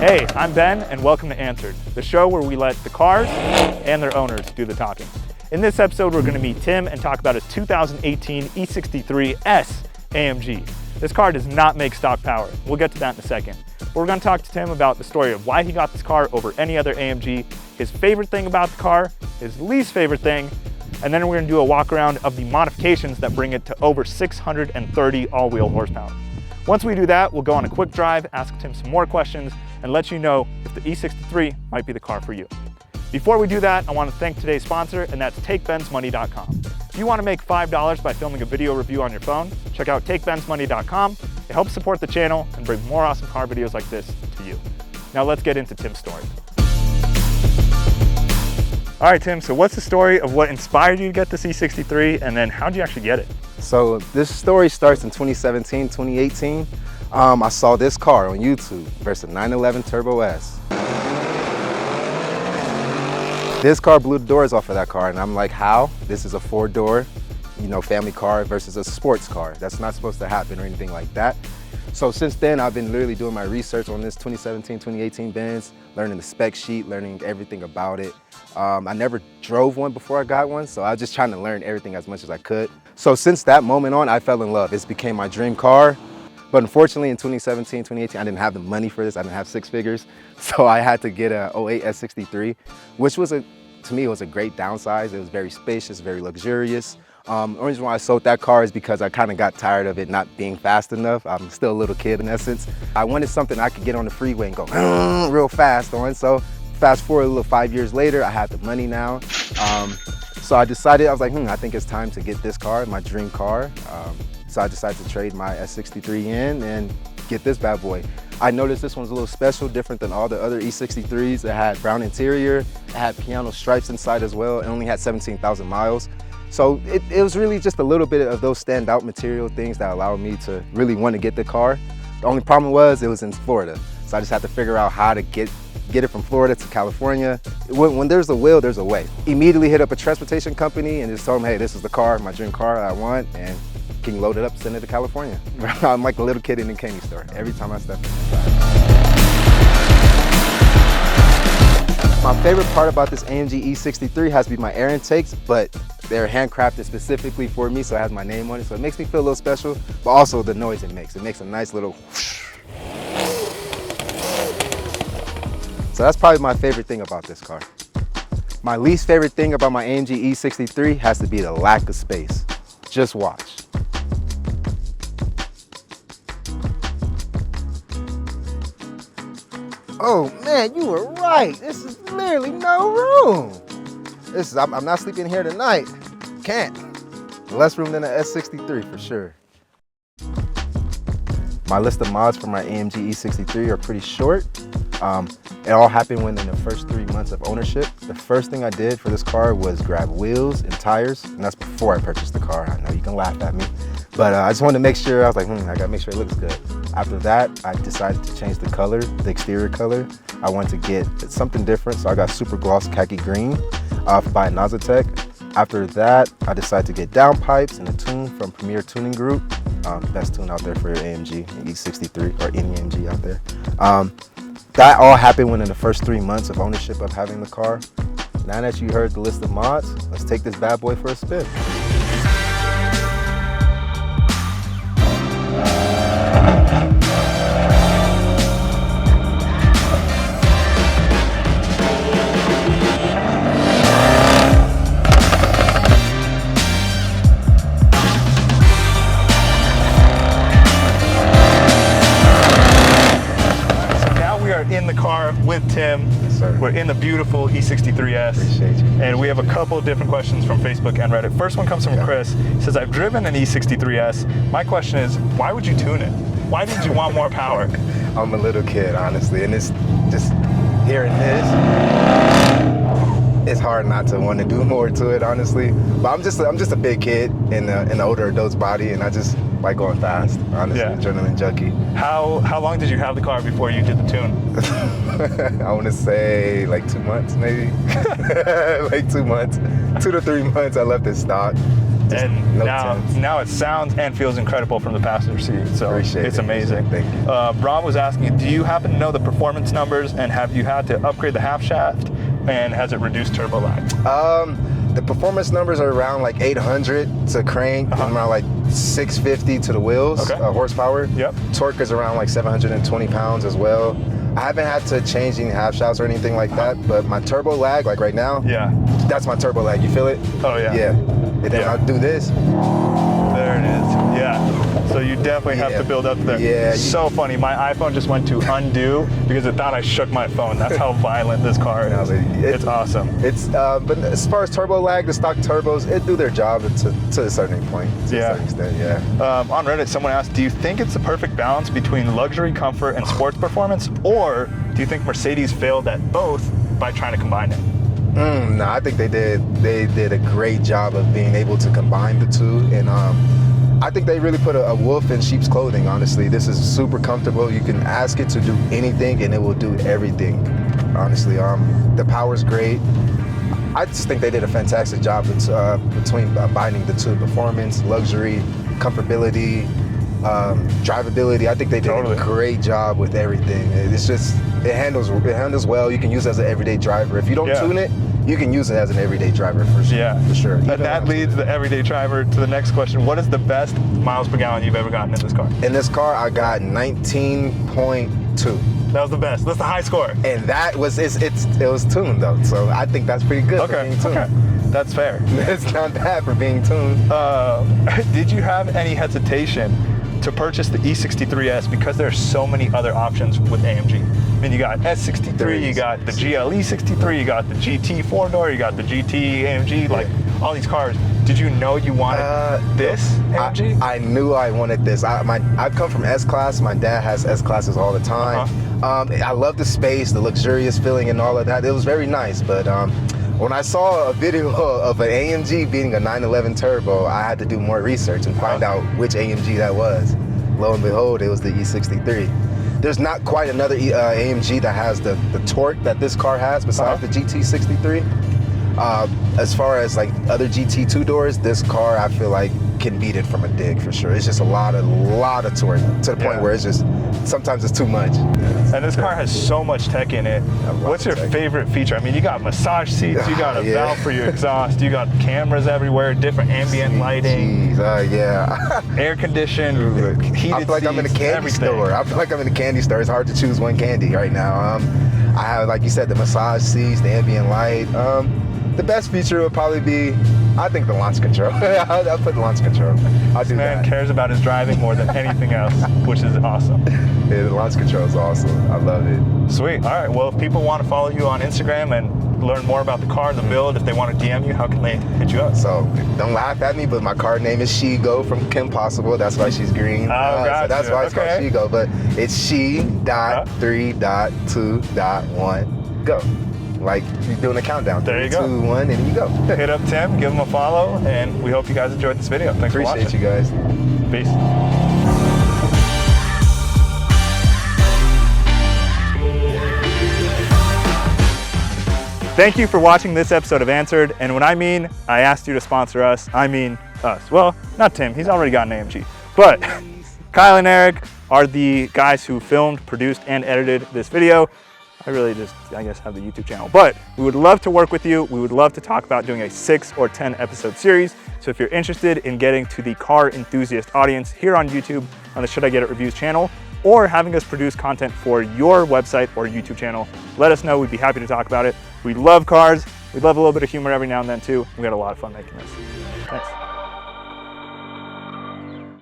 Hey, I'm Ben, and welcome to Answered, the show where we let the cars and their owners do the talking. In this episode, we're going to meet Tim and talk about a 2018 E63 AMG. This car does not make stock power. We'll get to that in a second. But we're going to talk to Tim about the story of why he got this car over any other AMG, his favorite thing about the car, his least favorite thing, and then we're going to do a walk around of the modifications that bring it to over 630 all-wheel horsepower. Once we do that, we'll go on a quick drive, ask Tim some more questions, and let you know if the E63 might be the car for you. Before we do that, I want to thank today's sponsor, and that's TakeBenzMoney.com. If you want to make $5 by filming a video review on your phone, check out TakeBenzMoney.com. It helps support the channel and bring more awesome car videos like this to you. Now let's get into Tim's story. All right, Tim, so what's the story of what inspired you to get this E63, and then how'd you actually get it? So this story starts in 2017, 2018. I saw this car on YouTube versus 911 Turbo S. This car blew the doors off of that car, and I'm like, how? This is a four-door, family car versus a sports car. That's not supposed to happen or anything like that. So since then, I've been literally doing my research on this 2017, 2018 Benz, learning the spec sheet, learning everything about it. I never drove one before I got one, so I was just trying to learn everything as much as I could. So since that moment on, I fell in love. It became my dream car. But unfortunately, in 2017, 2018, I didn't have the money for this. I didn't have six figures. So I had to get a 08 S63, which was to me, it was a great downsize. It was very spacious, very luxurious. The reason why I sold that car is because I kind of got tired of it not being fast enough. I'm still a little kid in essence. I wanted something I could get on the freeway and go real fast on. So fast forward a little 5 years later, I had the money now. So I decided, I was like, I think it's time to get this car, my dream car. So I decided to trade my S63 in and get this bad boy. I noticed this one's a little special, different than all the other E63s. It had brown interior, it had piano stripes inside as well. It only had 17,000 miles. So it was really just a little bit of those standout material things that allowed me to really want to get the car. The only problem was it was in Florida. So I just had to figure out how to get it from Florida to California. When there's a will, there's a way. Immediately hit up a transportation company and just told them, hey, this is the car, my dream car I want, and can you load it up, send it to California? I'm like a little kid in a candy store every time I step inside. My favorite part about this AMG E63 has to be my air intakes, but they're handcrafted specifically for me, so it has my name on it, so it makes me feel a little special, but also the noise it makes. It makes a nice little whoosh. So that's probably my favorite thing about this car. My least favorite thing about my AMG E63 has to be the lack of space. Just watch. Oh man, you were right. This is literally no room. I'm not sleeping here tonight. Can't. Less room than an S63 for sure. My list of mods for my AMG E63 are pretty short. It all happened within the first 3 months of ownership. The first thing I did for this car was grab wheels and tires, and that's before I purchased the car. I know you can laugh at me, but I just wanted to make sure, I was like, I gotta make sure it looks good. After that, I decided to change the color, the exterior color. I wanted to get something different, so I got super gloss khaki green by Nazatech. After that, I decided to get downpipes and a tune from Premier Tuning Group. Best tune out there for your AMG, E63, or any AMG out there. That all happened within the first 3 months of ownership of having the car. Now that you heard the list of mods, let's take this bad boy for a spin. In the car with Tim. Yes, sir. We're in the beautiful E63S. Appreciate you. And we have a couple of different questions from Facebook and Reddit. First one comes from Chris. He says, I've driven an E63S. My question is, why would you tune it? Why did you want more power? I'm a little kid, honestly, and it's just hearing this, it's hard not to want to do more to it, honestly. But I'm just a big kid in an older adult's body, and I just like going fast, honestly, adrenaline junkie. How long did you have the car before you did the tune? I want to say like 2 months, maybe. Like 2 months, 2 to 3 months I left it stock. And no now it sounds and feels incredible from the passenger seat. So it's amazing. Thank you. Rob was asking, do you happen to know the performance numbers, and have you had to upgrade the half shaft, and has it reduced turbo lag? The performance numbers are around like 800 to crank, and around like 650 to the wheels, horsepower. Yep. Torque is around like 720 pounds as well. I haven't had to change any half shafts or anything like that, but my turbo lag, like right now, that's my turbo lag. You feel it? Oh yeah. Yeah. And then I'll do this. There it is. Yeah. So you definitely have to build up there. Yeah. So funny. My iPhone just went to undo because it thought I shook my phone. That's how violent this car is. It's awesome. It's but as far as turbo lag, the stock turbos, it do their job to a certain point. To a certain extent, on Reddit, someone asked, do you think it's the perfect balance between luxury, comfort, and sports performance, or do you think Mercedes failed at both by trying to combine it? No, I think they did a great job of being able to combine the two, and I think they really put a wolf in sheep's clothing, honestly. This is super comfortable. You can ask it to do anything and it will do everything, honestly. The power's great. I just think they did a fantastic job between binding the two: performance, luxury, comfortability, drivability. I think they did a great job with everything. It handles well. You can use it as an everyday driver. If you don't tune it, you can use it as an everyday driver for sure. Yeah, for sure. And that leads the everyday driver to the next question. What is the best miles per gallon you've ever gotten in this car? In this car, I got 19.2. That was the best. That's the high score. And that was it was tuned though, so I think that's pretty good for being tuned. Okay. That's fair. It's not bad for being tuned. Did you have any hesitation to purchase the E63S because there are so many other options with AMG? I mean, you got S63, you got the GLE 63, you got the GT 4-door, you got the GT AMG, like all these cars. Did you know you wanted this AMG? I knew I wanted this. I've come from S-Class. My dad has S-Classes all the time. I love the space, the luxurious feeling and all of that. It was very nice, but when I saw a video of an AMG beating a 911 turbo, I had to do more research and find out which AMG that was. Lo and behold, it was the E63. There's not quite another AMG that has the torque that this car has besides the GT63. As far as like other GT 2-doors, this car I feel like can beat it from a dig for sure. It's just a lot of torque to the point where it's just sometimes it's too much. And this car has so much tech in it. What's your favorite feature? I mean, you got massage seats, you got a valve for your exhaust, you got cameras everywhere, different ambient lighting, air conditioned, heated seats, I feel like I'm in a candy store. I feel like I'm in a candy store. It's hard to choose one candy right now. I have, like you said, the massage seats, the ambient light. The best feature would probably be, I think, the launch control. I'll put the launch control. This man cares about his driving more than anything else, which is awesome. Yeah, the launch control is awesome. I love it. Sweet. All right. Well, if people want to follow you on Instagram and learn more about the car, the build, if they want to DM you, how can they hit you up? So don't laugh at me, but my car name is She-Go from Kim Possible. That's why she's green. Gotcha. So that's why it's called She-Go. But it's she.3.2.1 go. Like you're doing a countdown. There you go. 2, 1, and you go. Hit up Tim, give him a follow, and we hope you guys enjoyed this video. Thanks for watching. Appreciate you guys. Peace. Thank you for watching this episode of Answered. And when I mean I asked you to sponsor us, I mean us. Well, not Tim, he's already got an AMG. But Kyle and Eric are the guys who filmed, produced, and edited this video. I really just, I guess, have the YouTube channel. But we would love to work with you. We would love to talk about doing a 6 or 10 episode series. So if you're interested in getting to the car enthusiast audience here on YouTube on the Should I Get It Reviews channel, or having us produce content for your website or YouTube channel, let us know. We'd be happy to talk about it. We love cars. We love a little bit of humor every now and then too. We got a lot of fun making this. Thanks.